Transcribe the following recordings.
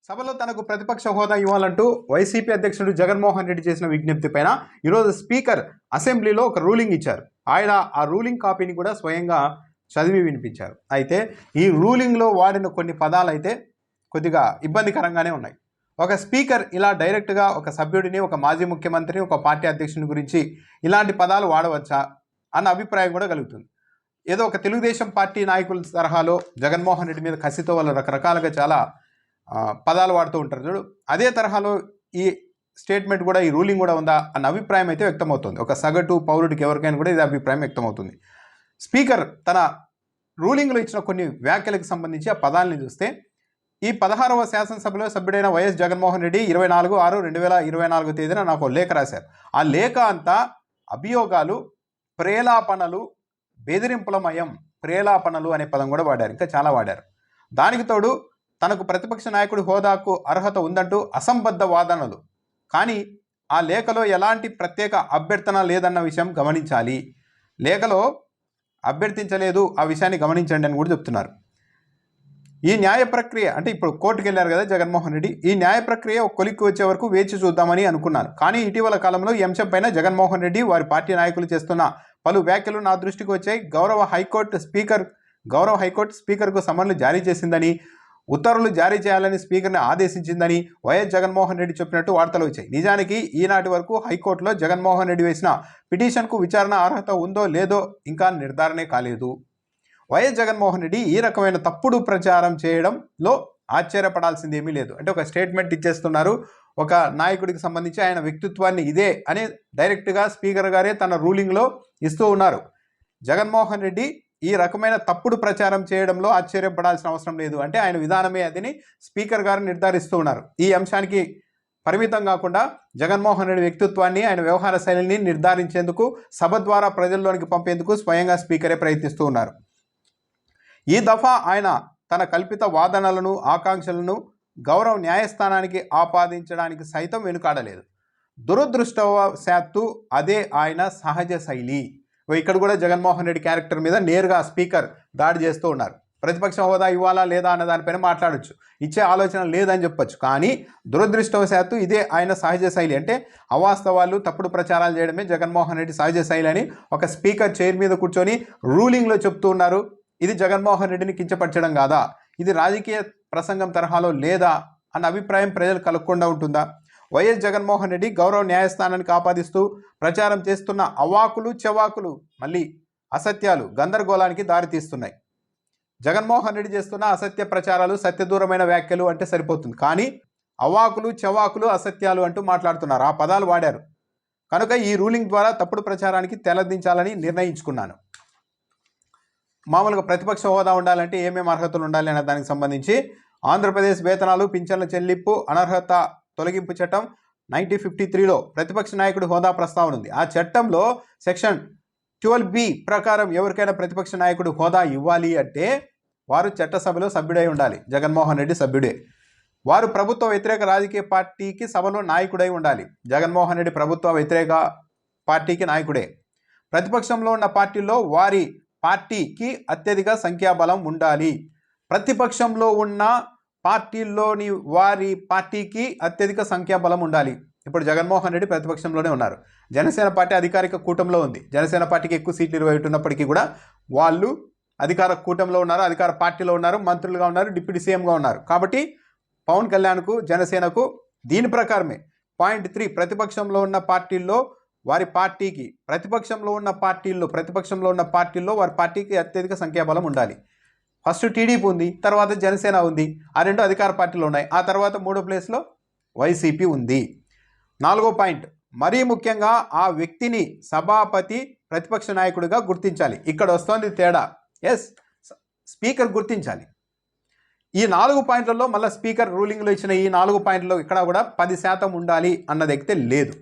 సభలో తనకు ప్రతిపక్ష హోదా ఇవ్వాలంటూ వైసీపీ అధ్యక్షుడు జగన్మోహన్ రెడ్డి చేసిన విజ్ఞప్తి పైన ఈరోజు స్పీకర్ అసెంబ్లీలో ఒక రూలింగ్ ఇచ్చారు. ఆయన ఆ రూలింగ్ కాపీని కూడా స్వయంగా చదివి వినిపించారు. అయితే ఈ రూలింగ్లో వాడిన కొన్ని పదాలు అయితే కొద్దిగా ఇబ్బందికరంగానే ఉన్నాయి. ఒక స్పీకర్ ఇలా డైరెక్ట్గా ఒక సభ్యుడిని, ఒక మాజీ ముఖ్యమంత్రిని, ఒక పార్టీ అధ్యక్షుని గురించి ఇలాంటి పదాలు వాడవచ్చా అన్న అభిప్రాయం కూడా కలుగుతుంది. ఏదో ఒక తెలుగుదేశం పార్టీ నాయకుల తరహాలో జగన్మోహన్ రెడ్డి మీద కసితో వాళ్ళు రకరకాలుగా చాలా పదాలు వాడుతూ ఉంటారు చూడు, అదే తరహాలో ఈ స్టేట్మెంట్ కూడా, ఈ రూలింగ్ కూడా ఉందా అన్న అభిప్రాయం అయితే వ్యక్తమవుతుంది. ఒక సగటు పౌరుడికి ఎవరికైనా కూడా ఇది అభిప్రాయం వ్యక్తమవుతుంది. స్పీకర్ తన రూలింగ్లో ఇచ్చిన కొన్ని వ్యాఖ్యలకు సంబంధించి ఆ పదాలని చూస్తే, ఈ 16వ శాసనసభలో సభ్యుడైన వైఎస్ జగన్మోహన్ రెడ్డి 24/6/2024 తేదీన నాకు లేఖ రాశారు. ఆ లేఖ అంతా అభియోగాలు, ప్రేలాపనలు, బెదిరింపులమయం, ప్రేలాపనలు అనే పదం కూడా వాడారు. ఇంకా చాలా వాడారు. దానికి తోడు తనకు ప్రతిపక్ష నాయకుడి హోదాకు అర్హత ఉందంటూ అసంబద్ధ వాదనలు. కానీ ఆ లేఖలో ఎలాంటి ప్రత్యేక అభ్యర్థన లేదన్న విషయం గమనించాలి. లేఖలో అభ్యర్థించలేదు, ఆ విషయాన్ని గమనించండి అని కూడా చెప్తున్నారు. ఈ న్యాయ ప్రక్రియ అంటే ఇప్పుడు కోర్టుకు వెళ్ళారు కదా జగన్మోహన్ రెడ్డి, ఈ న్యాయ ప్రక్రియ ఒక కొలిక్కి వచ్చే వరకు వేచి చూద్దామని అనుకున్నాను. కానీ ఇటీవల కాలంలో ఈ అంశం పైన జగన్మోహన్ రెడ్డి, వారి పార్టీ నాయకులు చేస్తున్న పలు వ్యాఖ్యలు నా దృష్టికి వచ్చాయి. గౌరవ హైకోర్టు స్పీకర్కు సమన్లు జారీ చేసిందని, ఉత్తర్వులు జారీ చేయాలని స్పీకర్ని ఆదేశించిందని వైఎస్ జగన్మోహన్ రెడ్డి చెప్పినట్టు వార్తలు వచ్చాయి. నిజానికి ఈనాటి వరకు హైకోర్టులో జగన్మోహన్ రెడ్డి వేసిన పిటిషన్కు విచారణ అర్హత ఉందో లేదో ఇంకా నిర్ధారణే కాలేదు. వైఎస్ జగన్మోహన్ రెడ్డి ఈ రకమైన తప్పుడు ప్రచారం చేయడంలో ఆశ్చర్యపడాల్సింది ఏమీ లేదు. అంటే ఒక స్టేట్మెంట్ ఇచ్చేస్తున్నారు, ఒక నాయకుడికి సంబంధించి ఆయన వ్యక్తిత్వాన్ని ఇదే అని డైరెక్ట్గా స్పీకర్ గారే తన రూలింగ్లో ఇస్తూ ఉన్నారు. జగన్మోహన్ రెడ్డి ఈ రకమైన తప్పుడు ప్రచారం చేయడంలో ఆశ్చర్యపడాల్సిన అవసరం లేదు. అంటే ఆయన విధానమే అదిని స్పీకర్ గారు నిర్ధారిస్తూ ఉన్నారు. ఈ అంశానికి పరిమితం కాకుండా జగన్మోహన్ రెడ్డి వ్యక్తిత్వాన్ని, ఆయన వ్యవహార శైలిని నిర్ధారించేందుకు, సభ ద్వారా ప్రజల్లోనికి పంపేందుకు స్వయంగా స్పీకరే ప్రయత్నిస్తూ ఉన్నారు. ఈ దఫా ఆయన తన కల్పిత వాదనలను, ఆకాంక్షలను గౌరవ న్యాయస్థానానికి ఆపాదించడానికి సైతం వెనుకాడలేదు. దురదృష్టవశాత్తు అదే ఆయన సహజ శైలి. ఇక్కడ కూడా జగన్మోహన్ రెడ్డి క్యారెక్టర్ మీద నేరుగా స్పీకర్ దాడి చేస్తూ ఉన్నారు. ప్రతిపక్ష హోదా ఇవ్వాలా లేదా అన్న దానిపైన మాట్లాడచ్చు, ఇచ్చే ఆలోచన లేదని చెప్పొచ్చు. కానీ దురదృష్టవశాత్తు ఇదే ఆయన సహజ శైలి. అంటే అవాస్తవాలు, తప్పుడు ప్రచారాలు చేయడమే జగన్మోహన్ రెడ్డి సహజ శైలి అని ఒక స్పీకర్ చైర్ మీద కూర్చొని రూలింగ్లో చెప్తూ ఉన్నారు. ఇది జగన్మోహన్ రెడ్డిని కించపరచడం కాదా, ఇది రాజకీయ ప్రసంగం తరహాలో లేదా అన్న అభిప్రాయం ప్రజలు కలగకుండా ఉంటుందా? వైఎస్ జగన్మోహన్ రెడ్డి గౌరవ న్యాయస్థానానికి ఆపాదిస్తూ ప్రచారం చేస్తున్న అవాకులు చెవాకులు, మళ్ళీ అసత్యాలు గందరగోళానికి దారితీస్తున్నాయి. జగన్మోహన్ రెడ్డి చేస్తున్న అసత్య ప్రచారాలు, సత్యదూరమైన వ్యాఖ్యలు అంటే సరిపోతుంది. కానీ అవాకులు చెవాకులు, అసత్యాలు అంటూ మాట్లాడుతున్నారు, ఆ పదాలు వాడారు. కనుక ఈ రూలింగ్ ద్వారా తప్పుడు ప్రచారానికి తెలదించాలని నిర్ణయించుకున్నాను. మామూలుగా ప్రతిపక్ష హోదా ఉండాలంటే ఏమేమి అర్హతలు ఉండాలి అనే దానికి సంబంధించి ఆంధ్రప్రదేశ్ వేతనాలు, పింఛన్ల చెల్లింపు, అనర్హత తొలగింపు చట్టం 1953లో ప్రతిపక్ష నాయకుడి హోదా ప్రస్తావన ఉంది. ఆ చట్టంలో సెక్షన్ 12B ప్రకారం ఎవరికైనా ప్రతిపక్ష నాయకుడి హోదా ఇవ్వాలి అంటే వారు చట్టసభలో సభ్యుడై ఉండాలి. జగన్మోహన్ రెడ్డి సభ్యుడే. వారు ప్రభుత్వ వ్యతిరేక రాజకీయ పార్టీకి సభలో నాయకుడై ఉండాలి. జగన్మోహన్ రెడ్డి ప్రభుత్వ వ్యతిరేక పార్టీకి నాయకుడే. ప్రతిపక్షంలో ఉన్న పార్టీల్లో వారి పార్టీకి అత్యధిక సంఖ్యాబలం ఉండాలి. ప్రతిపక్షంలో ఉన్న పార్టీల్లోని వారి పార్టీకి అత్యధిక సంఖ్యాబలం ఉండాలి. ఇప్పుడు జగన్మోహన్ రెడ్డి ప్రతిపక్షంలోనే ఉన్నారు. జనసేన పార్టీ అధికారిక కూటమిలో ఉంది. జనసేన పార్టీకి ఎక్కువ సీట్లు 20 ఉన్నప్పటికీ కూడా వాళ్ళు అధికార కూటమిలో ఉన్నారు, అధికార పార్టీలో ఉన్నారు, మంత్రులుగా ఉన్నారు, డిప్యూటీ సీఎంగా ఉన్నారు. కాబట్టి పవన్ కళ్యాణ్కు, జనసేనకు దీని ప్రకారమే పాయింట్ 3 ప్రతిపక్షంలో ఉన్న పార్టీల్లో వారి పార్టీకి, ప్రతిపక్షంలో ఉన్న పార్టీల్లో వారి పార్టీకి అత్యధిక సంఖ్యాబలం ఉండాలి. ఫస్ట్ టీడీపీ ఉంది, తర్వాత జనసేన ఉంది, ఆ రెండు అధికార పార్టీలు ఉన్నాయి. ఆ తర్వాత 3వ ప్లేస్లో వైసీపీ ఉంది. 4వ పాయింట్, మరీ ముఖ్యంగా ఆ వ్యక్తిని సభాపతి ప్రతిపక్ష నాయకుడిగా గుర్తించాలి. ఇక్కడ వస్తోంది తేడా. ఎస్, స్పీకర్ గుర్తించాలి. ఈ 4 పాయింట్లలో మళ్ళీ స్పీకర్ రూలింగ్లో ఇచ్చిన ఈ 4 పాయింట్లలో ఇక్కడ కూడా 10% ఉండాలి అన్నది ఎక్కితే లేదు.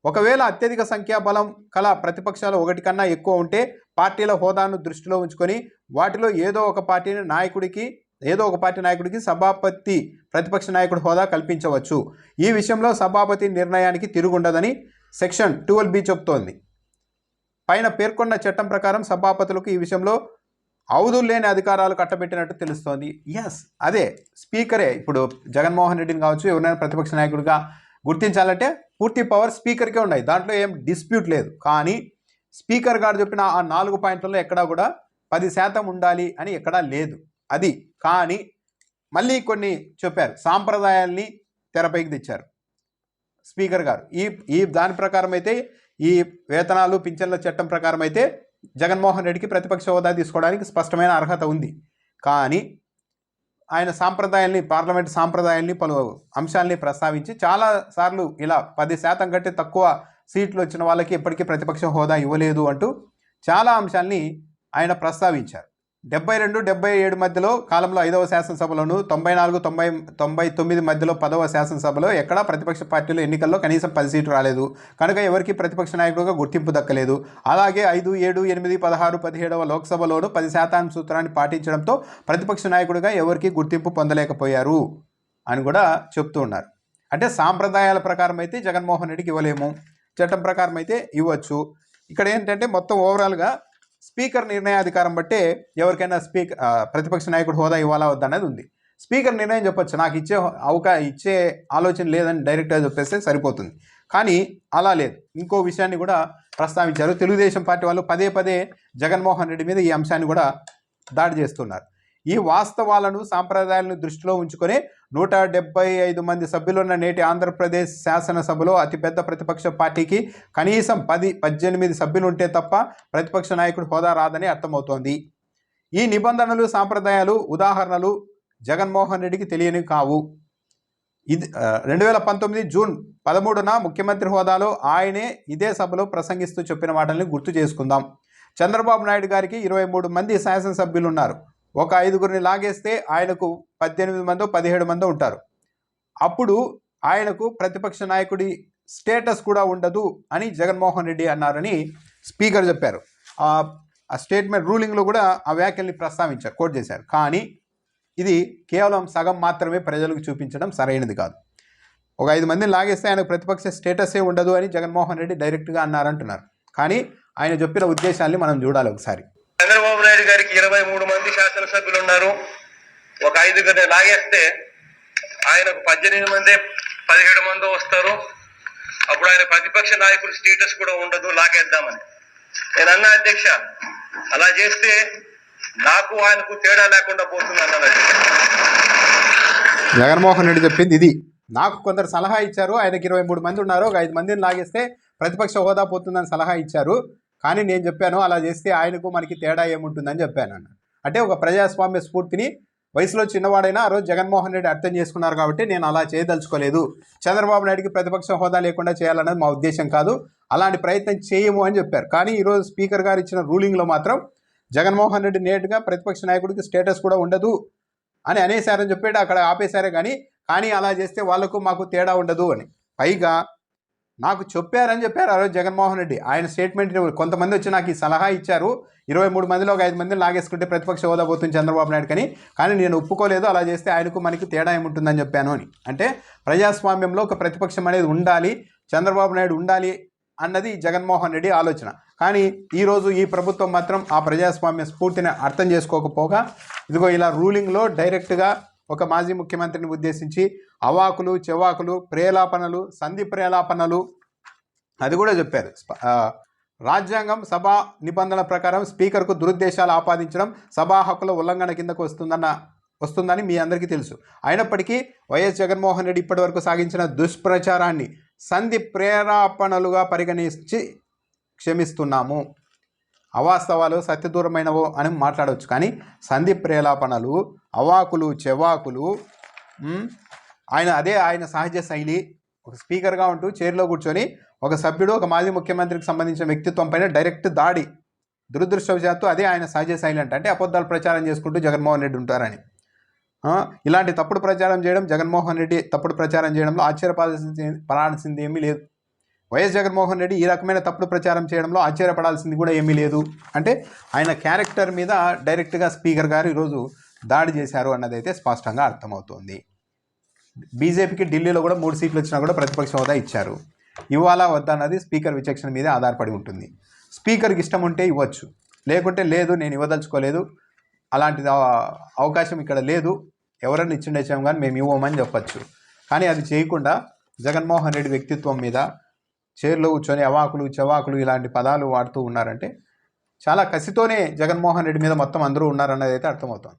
ఒకవేళ అత్యధిక సంఖ్యాబలం కల ప్రతిపక్షాలు 1 కన్నా ఎక్కువ ఉంటే పార్టీల హోదాను దృష్టిలో ఉంచుకొని వాటిలో ఏదో ఒక పార్టీ నాయకుడికి సభాపతి ప్రతిపక్ష నాయకుడి హోదా కల్పించవచ్చు. ఈ విషయంలో సభాపతి నిర్ణయానికి తిరుగుండదని సెక్షన్ 12B చెబుతోంది. పైన పేర్కొన్న చట్టం ప్రకారం సభాపతులకు ఈ విషయంలో అవధులు లేని అధికారాలు కట్టబెట్టినట్టు తెలుస్తోంది. ఎస్, అదే స్పీకరే ఇప్పుడు జగన్మోహన్ రెడ్డిని కావచ్చు ఎవరైనా ప్రతిపక్ష నాయకుడిగా గుర్తించాలంటే పూర్తి పవర్ స్పీకర్కే ఉన్నాయి, దాంట్లో ఏం డిస్ప్యూట్ లేదు. కానీ స్పీకర్ గారు చెప్పిన ఆ 4 పాయింట్లలో ఎక్కడా కూడా 10% ఉండాలి అని ఎక్కడా లేదు. అది కానీ మళ్ళీ కొన్ని చెప్పారు, సాంప్రదాయాల్ని తెరపైకి తెచ్చారు స్పీకర్ గారు. ఈ దాని ప్రకారం అయితే ఈ వేతనాలు పింఛన్ల చట్టం ప్రకారం అయితే జగన్మోహన్ రెడ్డికి ప్రతిపక్ష హోదా తీసుకోవడానికి స్పష్టమైన అర్హత ఉంది. కానీ ఆయన సాంప్రదాయాల్ని, పార్లమెంట్ సాంప్రదాయాల్ని, పలు అంశాలని ప్రస్తావించి చాలాసార్లు ఇలా 10% కంటే తక్కువ సీట్లు వచ్చిన వాళ్ళకి ఎప్పటికీ ప్రతిపక్ష హోదా ఇవ్వలేదు అంటూ చాలా అంశాల్ని ఆయన ప్రస్తావించారు. 72-77 మధ్యలో కాలంలో 5వ శాసనసభలోను, 94-99 మధ్యలో 10వ శాసనసభలో ఎక్కడా ప్రతిపక్ష పార్టీలు ఎన్నికల్లో కనీసం 10 సీట్లు రాలేదు. కనుక ఎవరికి ప్రతిపక్ష నాయకుడిగా గుర్తింపు దక్కలేదు. అలాగే 5, 7, 8, 16, 17వ లోక్సభలోను 10% సూత్రాన్ని పాటించడంతో ప్రతిపక్ష నాయకుడిగా ఎవరికి గుర్తింపు పొందలేకపోయారు అని కూడా చెప్తూ ఉన్నారు. అంటే సాంప్రదాయాల ప్రకారం అయితే జగన్మోహన్ రెడ్డికి ఇవ్వలేము, చట్టం ప్రకారం అయితే ఇవ్వచ్చు. ఇక్కడ ఏంటంటే మొత్తం ఓవరాల్గా స్పీకర్ నిర్ణయాధికారం బట్టే ఎవరికైనా ప్రతిపక్ష నాయకుడు హోదా ఇవ్వాలా వద్దనేది ఉంది. స్పీకర్ నిర్ణయం చెప్పొచ్చు, నాకు ఇచ్చే ఆలోచన లేదని డైరెక్ట్గా చెప్పేస్తే సరిపోతుంది. కానీ అలా లేదు. ఇంకో విషయాన్ని కూడా ప్రస్తావించారు. తెలుగుదేశం పార్టీ వాళ్ళు పదే పదే జగన్మోహన్ రెడ్డి మీద ఈ అంశాన్ని కూడా దాడి చేస్తున్నారు. ఈ వాస్తవాలను, సాంప్రదాయాలను దృష్టిలో ఉంచుకొని 175 మంది సభ్యులున్న నేటి ఆంధ్రప్రదేశ్ శాసనసభలో అతిపెద్ద ప్రతిపక్ష పార్టీకి కనీసం 18 సభ్యులు ఉంటే తప్ప ప్రతిపక్ష నాయకుడు హోదా రాదని అర్థమవుతోంది. ఈ నిబంధనలు, సాంప్రదాయాలు, ఉదాహరణలు జగన్మోహన్ రెడ్డికి తెలియనివి కావు. ఇది 2019 జూన్ 13న ముఖ్యమంత్రి హోదాలో ఆయనే ఇదే సభలో ప్రసంగిస్తూ చెప్పిన వాటిని గుర్తు చేసుకుందాం. చంద్రబాబు నాయుడు గారికి 23 మంది శాసనసభ్యులు ఉన్నారు. ఒక 5గురిని లాగేస్తే ఆయనకు 18 మందో 17 మందో ఉంటారు. అప్పుడు ఆయనకు ప్రతిపక్ష నాయకుడి స్టేటస్ కూడా ఉండదు అని జగన్మోహన్ రెడ్డి అన్నారని స్పీకర్ చెప్పారు. ఆ స్టేట్మెంట్ రూలింగ్లో కూడా ఆ వ్యాఖ్యల్ని ప్రస్తావించారు, కోట్ చేశారు. కానీ ఇది కేవలం సగం మాత్రమే ప్రజలకు చూపించడం సరైనది కాదు. ఒక 5 మందిని లాగేస్తే ఆయనకు ప్రతిపక్ష స్టేటసే ఉండదు అని జగన్మోహన్ రెడ్డి డైరెక్ట్గా అన్నారంటున్నారు. కానీ ఆయన చెప్పిన ఉద్దేశాన్ని మనం చూడాలి ఒకసారి. చంద్రబాబు నాయుడు గారికి 23 మంది శాసనసభ్యులు ఉన్నారు. ఒక 5గురిని లాగేస్తే ఆయనకు 18 మంది 17 మందో వస్తారు. అప్పుడు ఆయన ప్రతిపక్ష నాయకుడు స్టేటస్ కూడా ఉండదు, లాగేద్దామని నేను అన్నా. అధ్యక్ష, అలా చేస్తే నాకు ఆయనకు తేడా లేకుండా పోతుంది అన్నాను. జగన్మోహన్ రెడ్డి చెప్పింది ఇది. నాకు కొందరు సలహా ఇచ్చారు, ఆయనకి 23 మంది ఉన్నారు, ఒక 5 మందిని లాగేస్తే ప్రతిపక్ష హోదా పోతుందని సలహా ఇచ్చారు. కానీ నేను చెప్పాను అలా చేస్తే ఆయనకు మనకి తేడా ఏముంటుందని చెప్పాను అన్న. అంటే ఒక ప్రజాస్వామ్య స్ఫూర్తిని వయసులో చిన్నవాడైనా ఆ రోజు జగన్మోహన్ రెడ్డి అర్థం చేసుకున్నారు కాబట్టి నేను అలా చేయదలుచుకోలేదు. చంద్రబాబు నాయుడికి ప్రతిపక్ష హోదా లేకుండా చేయాలన్నది మా ఉద్దేశం కాదు, అలాంటి ప్రయత్నం చేయము అని చెప్పారు. కానీ ఈరోజు స్పీకర్ గారు ఇచ్చిన రూలింగ్లో మాత్రం జగన్మోహన్ రెడ్డి నేరుగా ప్రతిపక్ష నాయకుడికి స్టేటస్ కూడా ఉండదు అని అనేసారని చెప్పేది అక్కడ ఆపేశారే. కానీ అలా చేస్తే వాళ్లకు మాకు తేడా ఉండదు అని పైగా నాకు చెప్పారని చెప్పారు ఆ రోజు జగన్మోహన్ రెడ్డి. ఆయన స్టేట్మెంట్ కొంతమంది వచ్చి నాకు ఈ సలహా ఇచ్చారు, 23 మందిలో ఒక 5 మందిని లాగేసుకుంటే ప్రతిపక్ష హోదా పోతుంది చంద్రబాబు నాయుడు కానీ నేను ఒప్పుకోలేదు, అలా చేస్తే ఆయనకు మనకి తేడా ఏముంటుందని చెప్పాను అని. అంటే ప్రజాస్వామ్యంలో ఒక ప్రతిపక్షం అనేది ఉండాలి, చంద్రబాబు నాయుడు ఉండాలి అన్నది జగన్మోహన్ రెడ్డి ఆలోచన. కానీ ఈరోజు ఈ ప్రభుత్వం మాత్రం ఆ ప్రజాస్వామ్య స్ఫూర్తిని అర్థం చేసుకోకపోగా ఇదిగో ఇలా రూలింగ్లో డైరెక్ట్గా ఒక మాజీ ముఖ్యమంత్రిని ఉద్దేశించి అవాకులు చెవాకులు, ప్రేలాపనలు, సంధి ప్రేలాపనలు అది కూడా చెప్పారు. రాజ్యాంగం, సభా నిబంధనల ప్రకారం స్పీకర్కు దురుద్దేశాలు ఆపాదించడం సభా హక్కుల ఉల్లంఘన కిందకు వస్తుందని మీ అందరికీ తెలుసు. అయినప్పటికీ వైఎస్ జగన్మోహన్ రెడ్డి ఇప్పటివరకు సాగించిన దుష్ప్రచారాన్ని సంధి ప్రేలాపనలుగా పరిగణించి క్షమిస్తున్నాము. అవాస్తవాలు సత్యదూరమైనవో అని మాట్లాడవచ్చు, కానీ సంధి ప్రేలాపనలు, అవాకులు చెవాకులు ఆయన సహజ శైలి. ఒక స్పీకర్గా ఉంటూ చైర్లో కూర్చొని ఒక సభ్యుడు, ఒక మాజీ ముఖ్యమంత్రికి సంబంధించిన వ్యక్తిత్వం పైన డైరెక్ట్ దాడి, దురదృష్టవశాత్తు అదే ఆయన సహజ శైలి. అంటే అబద్ధాలు ప్రచారం చేసుకుంటూ జగన్మోహన్ రెడ్డి ఉంటారని. ఇలాంటి తప్పుడు ప్రచారం చేయడం, జగన్మోహన్ రెడ్డి తప్పుడు ప్రచారం చేయడంలో ఆశ్చర్యపడాల్సింది ఏమీ లేదు. వైఎస్ జగన్మోహన్ రెడ్డి ఈ రకమైన తప్పుడు ప్రచారం చేయడంలో ఆశ్చర్యపడాల్సింది కూడా ఏమీ లేదు. అంటే ఆయన క్యారెక్టర్ మీద డైరెక్ట్గా స్పీకర్ గారు ఈరోజు దాడి చేశారు అన్నదైతే స్పష్టంగా అర్థమవుతోంది. బీజేపీకి ఢిల్లీలో కూడా 3 సీట్లు వచ్చినా కూడా ప్రతిపక్ష హోదా ఇచ్చారు. ఇవ్వాలా వద్దా అన్నది స్పీకర్ విచక్షణ మీదే ఆధారపడి ఉంటుంది. స్పీకర్కి ఇష్టం ఉంటే ఇవ్వచ్చు, లేకుంటే లేదు నేను ఇవ్వదలుచుకోలేదు, అలాంటిది అవకాశం ఇక్కడ లేదు. ఎవరన్నా ఇచ్చిండేసాం కానీ మేము ఇవ్వమని చెప్పచ్చు. కానీ అది చేయకుండా జగన్మోహన్ రెడ్డి వ్యక్తిత్వం మీద చైర్లో కూర్చొని అవాకులు చవాకులు ఇలాంటి పదాలు వాడుతూ ఉన్నారంటే చాలా కసితోనే జగన్మోహన్ రెడ్డి మీద మొత్తం అందరూ ఉన్నారన్నది అయితే అర్థమవుతుంది.